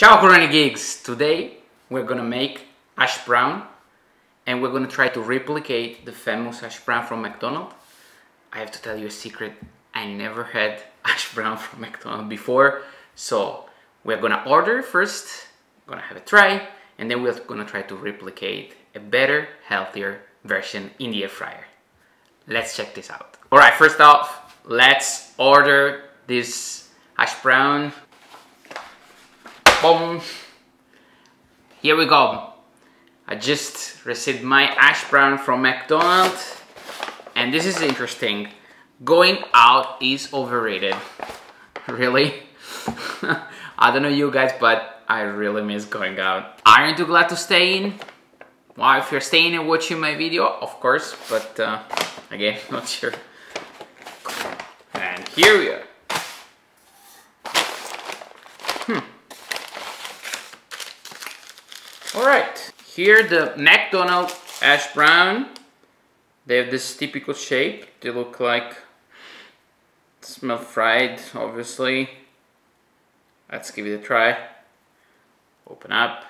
Ciao Corona Gigs! Today we're gonna make hash brown and we're gonna try to replicate the famous hash brown from McDonald's. I have to tell you a secret, I never had hash brown from McDonald's before, so we're gonna order first, gonna have a try, and then we're gonna try to replicate a better, healthier version in the air fryer. Let's check this out. Alright, first off, let's order this hash brown. Boom! Here we go. I just received my hash brown from McDonald's, and this is interesting. Going out is overrated. Really? I don't know you guys, but I really miss going out. Aren't you glad to stay in? Well, if you're staying and watching my video, of course, but again, not sure. And here we are. Alright, here the McDonald's hash brown. They have this typical shape. They look like, smell fried, obviously. Let's give it a try. Open up.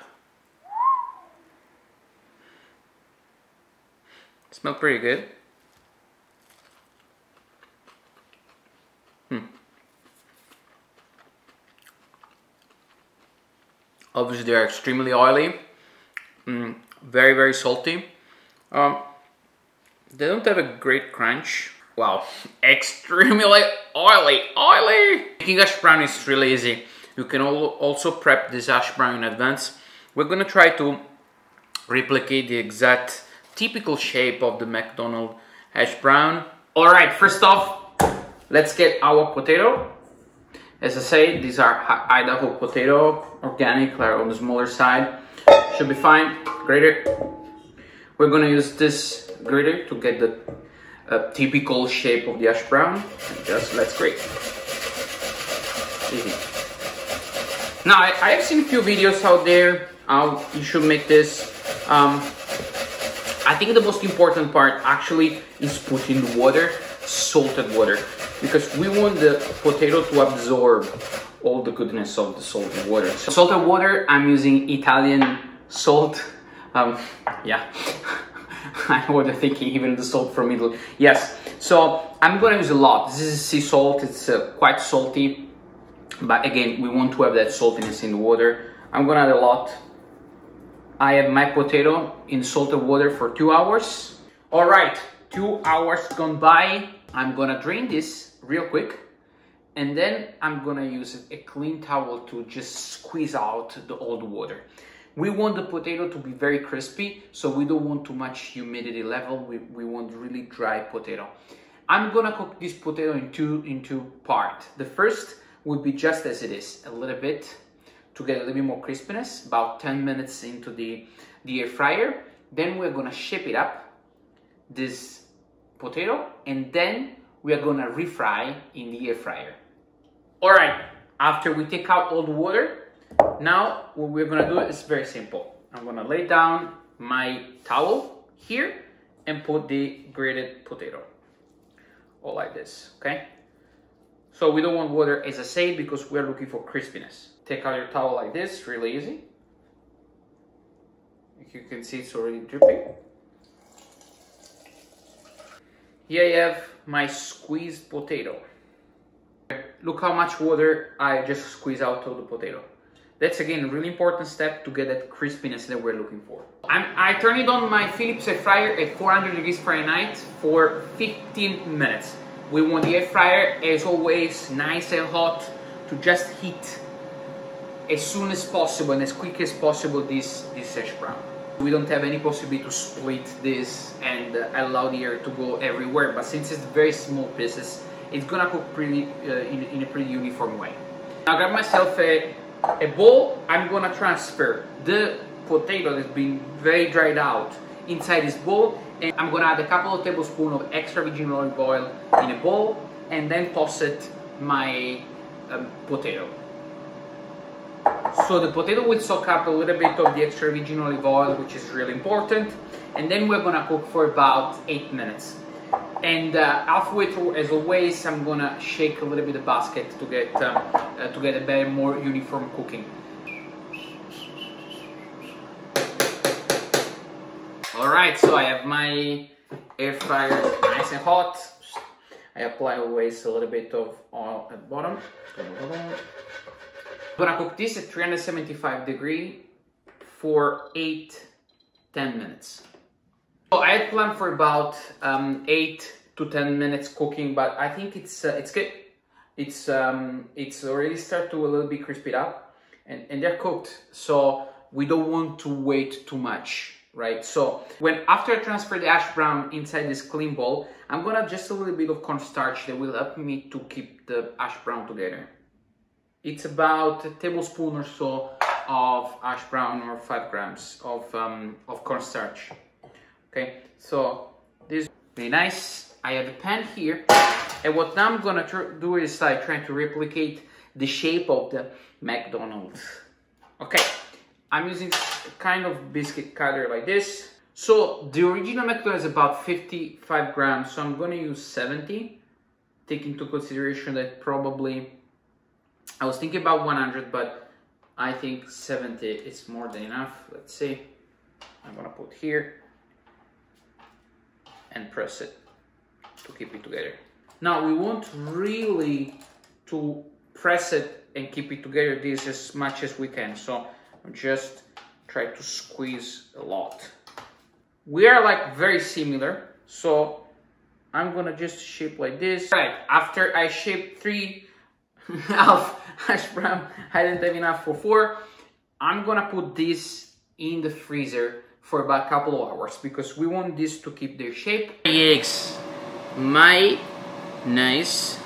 Smell pretty good. Obviously they are extremely oily. Very, very salty. They don't have a great crunch. Wow, extremely oily. Making hash brown is really easy. You can also prep this hash brown in advance. We're gonna try to replicate the exact typical shape of the McDonald's hash brown. Alright, first off, let's get our potato. As I say, these are Idaho potato, organic, like on the smaller side. Should be fine. Grater. We're gonna use this grater to get the typical shape of the hash brown. Just let's grate. Easy. Now I have seen a few videos out there how you should make this. I think the most important part actually is putting water, salted water, because we want the potato to absorb all the goodness of the salted water. So salted water, I'm using Italian salt. Yeah, I know what you're thinking, even the salt from Italy. Yes, so I'm gonna use a lot. This is sea salt, it's quite salty, but again, we want to have that saltiness in the water. I'm gonna add a lot. I have my potato in salted water for 2 hours. All right, 2 hours gone by. I'm gonna drain this real quick, and then I'm gonna use a clean towel to just squeeze out all the water. We want the potato to be very crispy, so we don't want too much humidity level. We want really dry potato. I'm gonna cook this potato in two parts. The first would be just as it is, a little bit, to get a little bit more crispiness, about 10 minutes into the air fryer. Then we're gonna shape it up, this potato, and then we are gonna refry in the air fryer. All right, after we take out all the water, now what we're gonna do is very simple. I'm gonna lay down my towel here and put the grated potato, all like this, okay? So we don't want water, as I say, because we're looking for crispiness. Take out your towel like this, really easy. You can see it's already dripping. Here I have my squeezed potato. Look how much water I just squeezed out of the potato. That's again a really important step to get that crispiness that we're looking for. I turn it on my Philips air fryer at 400 degrees Fahrenheit for 15 minutes. We want the air fryer, as always, nice and hot to just heat as soon as possible and as quick as possible this hash brown. We don't have any possibility to split this and allow the air to go everywhere, but since it's very small pieces, it's gonna cook pretty in a pretty uniform way. Now grab myself a bowl. I'm gonna transfer the potato that's been very dried out inside this bowl, and I'm gonna add a couple of tablespoons of extra virgin olive oil in a bowl, and then toss it my potato. So the potato will soak up a little bit of the extra virgin olive oil, which is really important, and then we're gonna cook for about 8 minutes. And halfway through, as always, I'm gonna shake a little bit the basket to get a better, more uniform cooking. Alright, so I have my air fryer nice and hot. I apply always a little bit of oil at the bottom. I'm gonna cook this at 375 degrees for 8-10 minutes. So I had planned for about 8 to 10 minutes cooking, but I think it's good. It's already started to a little bit crispy up, and they're cooked. So we don't want to wait too much, right? So after I transfer the hash brown inside this clean bowl, I'm gonna just a little bit of cornstarch that will help me to keep the hash brown together. It's about a tablespoon or so of hash brown or 5 grams of cornstarch. Okay, so this is really nice. I have a pan here, and what now I'm gonna do is trying to replicate the shape of the McDonald's. Okay, I'm using kind of biscuit cutter like this. So the original McDonald's is about 55 grams, so I'm gonna use 70. Take into consideration that probably I was thinking about 100, but I think 70 is more than enough. Let's see. I'm gonna put here and press it to keep it together. Now we want really to press it and keep it together this as much as we can. So I'm just try to squeeze a lot. We are like very similar, so I'm gonna just shape like this. Right, after I shaped 3 half hash brown, I didn't have enough for 4. I'm gonna put this in the freezer for about a couple of hours because we want this to keep their shape. Eggs, my nice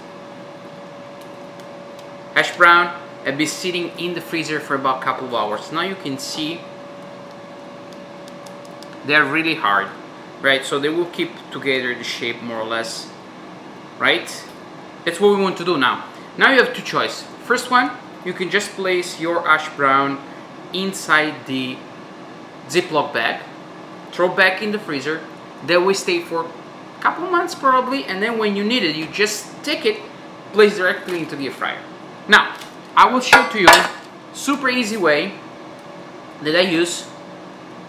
hash brown have been sitting in the freezer for about a couple of hours. Now you can see they're really hard, right? So they will keep together the shape more or less, right? That's what we want to do now. Now you have 2 choices. First one, you can just place your hash brown inside the Ziploc bag, throw back in the freezer. They will stay for a couple months probably, and then when you need it, you just take it, place directly into the air fryer. Now, I will show to you super easy way that I use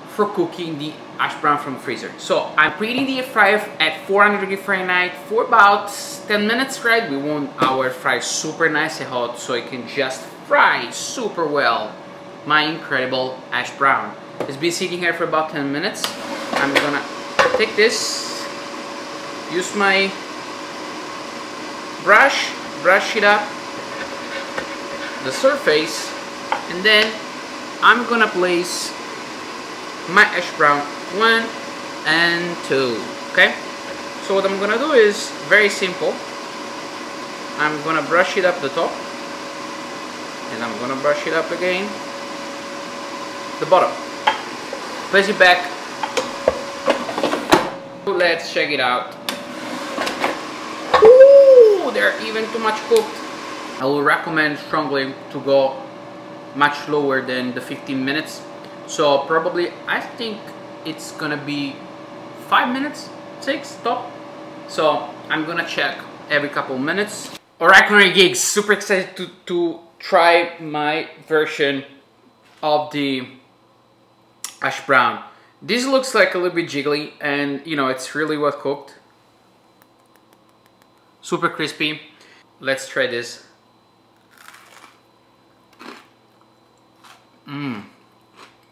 for cooking the hash brown from freezer. So I'm preheating the air fryer at 400 degrees Fahrenheit for about 10 minutes, right? We want our fry super nice and hot so it can just fry super well my incredible hash brown. It's been sitting here for about 10 minutes. I'm gonna take this, use my brush it up the surface, and then I'm gonna place my hash brown 1 and 2. Okay, so what I'm gonna do is very simple. I'm gonna brush it up the top, and I'm gonna brush it up again the bottom. Place it back. Let's check it out. Ooh, they're even too much cooked. I will recommend strongly to go much lower than the 15 minutes. So probably, I think it's gonna be 5 minutes, 6 top. So I'm gonna check every couple minutes. Alright, culinary geeks, super excited to try my version of the hash brown. This looks like a little bit jiggly, and you know, it's really well cooked. Super crispy. Let's try this.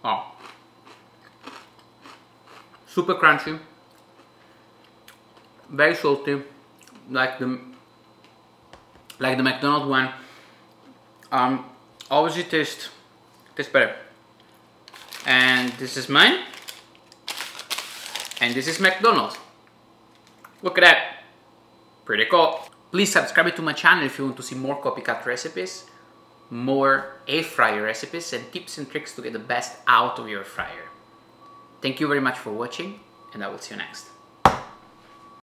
Oh. Super crunchy. Very salty. Like the McDonald's one. Obviously tastes better. And this is mine. And this is McDonald's. Look at that. Pretty cool. Please subscribe to my channel if you want to see more copycat recipes, more air fryer recipes, and tips and tricks to get the best out of your fryer. Thank you very much for watching, and I will see you next.